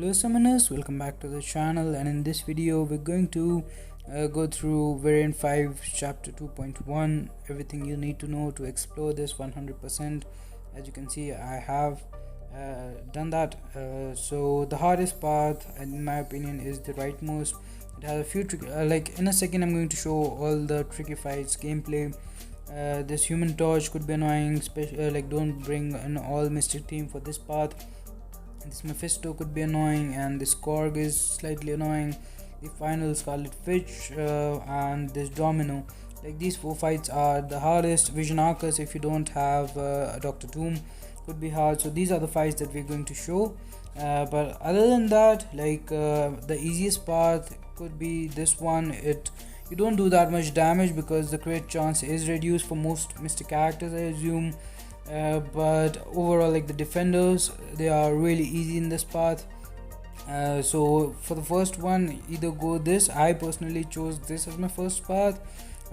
Hello summoners, welcome back to the channel, and in this video we're going to go through variant 5 chapter 2.1, everything you need to know to explore this 100%. As you can see, I have done that. So the hardest part in my opinion is the rightmost. It has a few like in a second I'm going to show all the tricky fights gameplay. This human torch could be annoying, like don't bring an all mystic team for this path. This Mephisto could be annoying, and this Korg is slightly annoying. The final Scarlet Witch and this Domino, like these four fights are the hardest. Vision Arcus, if you don't have a Dr. Doom, could be hard. So these are the fights that we're going to show, but other than that, like the easiest part could be this one. You don't do that much damage because the crit chance is reduced for most mystic characters, I assume. But overall, like the defenders, they are really easy in this path. So for the first one, either go this. I personally chose this as my first path.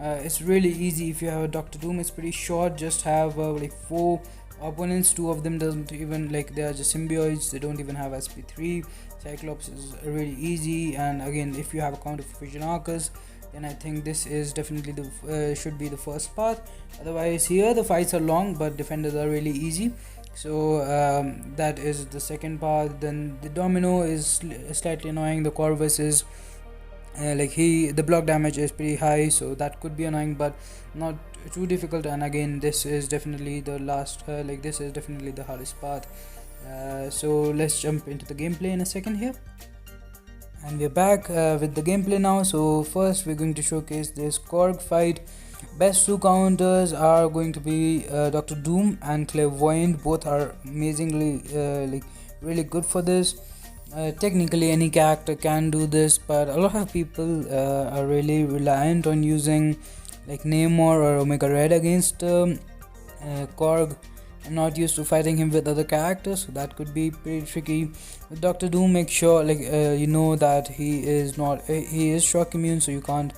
It's really easy if you have a Dr. Doom. It's pretty short, just have like 4 opponents. 2 of them doesn't even, like, they are just symbiotes, they don't even have SP3. Cyclops is really easy, and again, if you have a counter for Vision Arcus, then I think this is definitely the should be the first path. Otherwise, here the fights are long but defenders are really easy. So that is the second path. Then the Domino is slightly annoying. The Corvus is the block damage is pretty high, so that could be annoying but not too difficult. And again, this is definitely the last this is definitely the hardest path. So let's jump into the gameplay in a second here. And we're back with the gameplay now. So first we're going to showcase this Korg Fight. Best 2 counters are going to be Dr. Doom and Clairvoyant. Both are amazingly really good for this. Technically any character can do this, but a lot of people are really reliant on using like Namor or Omega Red against Korg. I'm not used to fighting him with other characters, so that could be pretty tricky. With Dr. Doom, make sure you know that he is shock immune, so you can't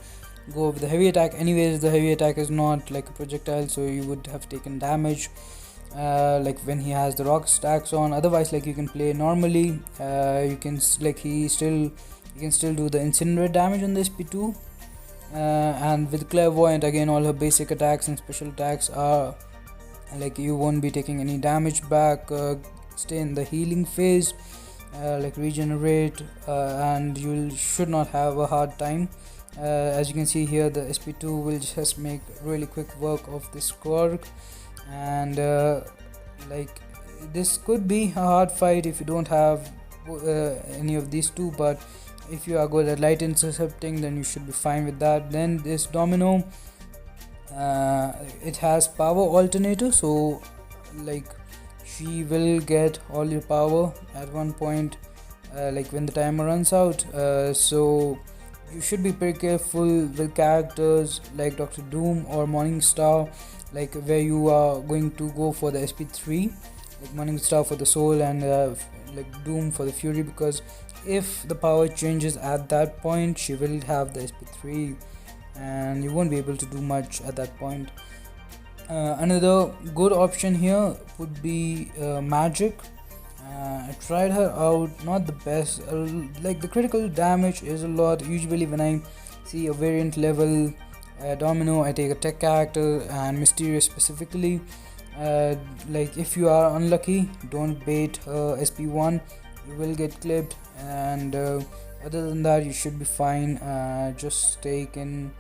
go with the heavy attack. Anyways, the heavy attack is not like a projectile, so you would have taken damage like when he has the rock stacks on. Otherwise, like, you can play normally. You can still do the incinerate damage on the SP2. And with Clairvoyant, again, all her basic attacks and special attacks are like you won't be taking any damage back. Stay in the healing phase, like regenerate, and you should not have a hard time. As you can see here, the SP2 will just make really quick work of this Korg, and like this could be a hard fight if you don't have any of these two, but if you are good at light intercepting, then you should be fine with that. Then this Domino, it has power alternator, so like she will get all your power at one point, like when the timer runs out. So you should be pretty careful with characters like Dr. Doom or Morningstar, like where you are going to go for the SP3, like Morningstar for the soul and like Doom for the fury, because if the power changes at that point, she will have the SP3 and you won't be able to do much at that point. Another good option here would be Magic. I tried her out, not the best. Like the critical damage is a lot. Usually when I see a variant level Domino, I take a tech character and Mysterious specifically. Like if you are unlucky, don't bait SP1, you will get clipped, and other than that you should be fine. Just take in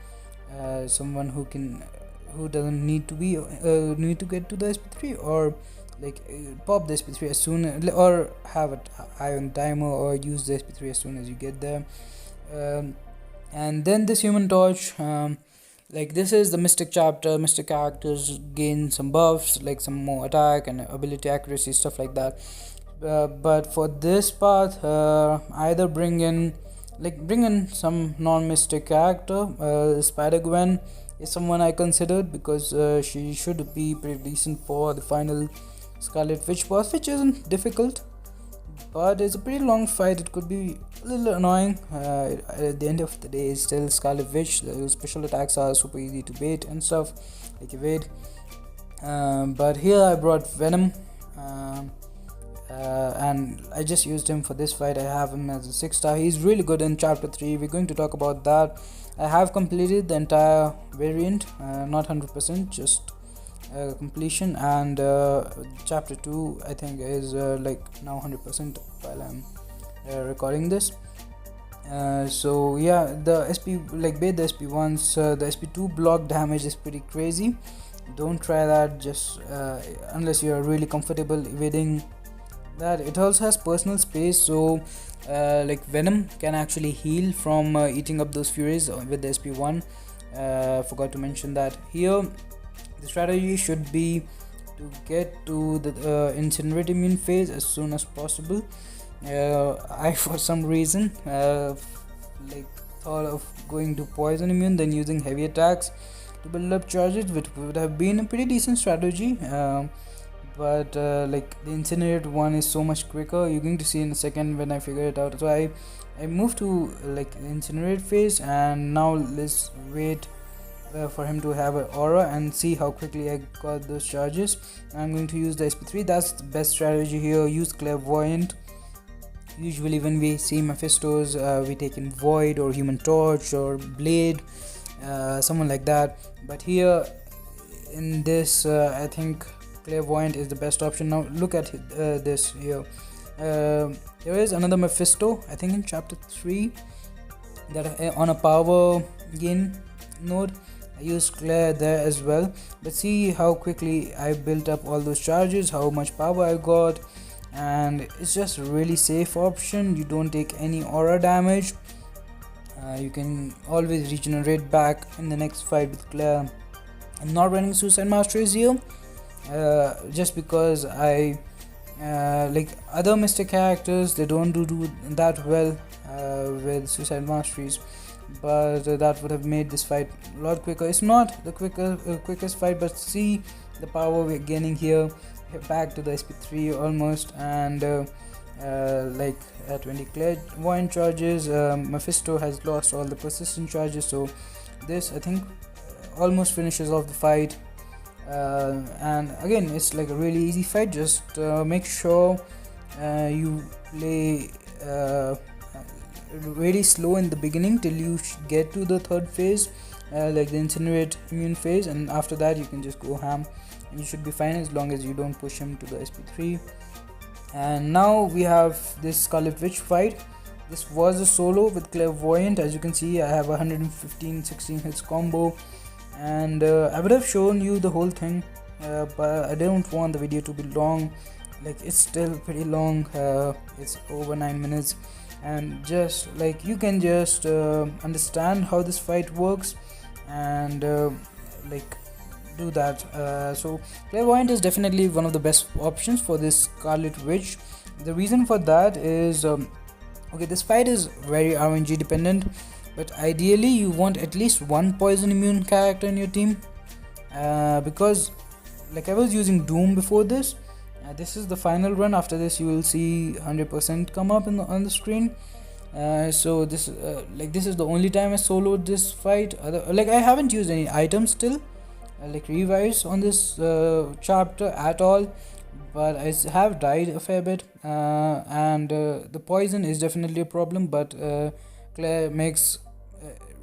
someone who doesn't need to get to the SP3, or like pop the SP3 as soon, or have an eye on timer, or use the SP3 as soon as you get there. And then this Human Torch, like this is the Mystic chapter. Mystic characters gain some buffs, like some more attack and ability accuracy, stuff like that. But for this path, either bring in some non-mystic character. Spider-Gwen is someone I considered, because she should be pretty decent for the final Scarlet Witch boss, which isn't difficult, but it's a pretty long fight. It could be a little annoying. At the end of the day, it's still Scarlet Witch. The special attacks are super easy to bait and stuff, like evade. But here I brought Venom. and I just used him for this fight. I have him as a 6-star. He's really good in chapter 3. We're going to talk about that. I have completed the entire variant, not 100%, just completion, and chapter 2 I think is like now 100% while I'm recording this. So yeah, the SP, like bait the SP1s, the SP2 block damage is pretty crazy. Don't try that, just unless you are really comfortable evading that. It also has personal space, so like Venom can actually heal from eating up those furies with the SP1. Forgot to mention that. Here the strategy should be to get to the incinerate immune phase as soon as possible. I for some reason like thought of going to poison immune, then using heavy attacks to build up charges, which would have been a pretty decent strategy, but like the incinerate one is so much quicker. You're going to see in a second when I figure it out. So I moved to like the incinerate phase, and now let's wait for him to have an aura and see how quickly I got those charges. I'm going to use the SP3. That's the best strategy here. Use clairvoyant. Usually when we see Mephistos, we take in Void or Human Torch or Blade, someone like that. But here in this, I think clairvoyant is the best option. Now look at this here. There is another Mephisto, I think in chapter 3, that on a power gain node. I used Claire there as well, but see how quickly I built up all those charges, how much power I got, and it's just a really safe option. You don't take any aura damage. You can always regenerate back in the next fight with Claire. I'm not running Suicide Masteries here just because I like other Mystic characters, they don't do that well with Suicide Masteries, but that would have made this fight a lot quicker. It's not the quickest fight, but see the power we're gaining here. Back to the SP3 almost, and like 20 clairvoyant charges. Mephisto has lost all the persistent charges, so this I think almost finishes off the fight. And again, it's like a really easy fight. Just make sure you play really slow in the beginning till you get to the third phase, like the incinerate immune phase, and after that you can just go ham and you should be fine as long as you don't push him to the SP3. And now we have this Scarlet Witch fight. This was a solo with clairvoyant. As you can see, I have 115-16 hits combo, and I would have shown you the whole thing, but I don't want the video to be long. Like, it's still pretty long. It's over 9 minutes, and just like you can just understand how this fight works and like do that. So clairvoyant is definitely one of the best options for this Scarlet Witch. The reason for that is okay, this fight is very RNG dependent, but ideally you want at least one poison immune character in your team, because like I was using Doom before this. This is the final run. After this you will see 100% come up on the screen. So this like this is the only time I soloed this fight. Like I haven't used any items still, like revives on this chapter at all, but I have died a fair bit, and the poison is definitely a problem, but Claire makes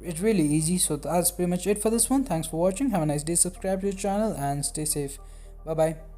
it really easy. So that's pretty much it for this one. Thanks for watching. Have a nice day. Subscribe to the channel and stay safe. Bye bye.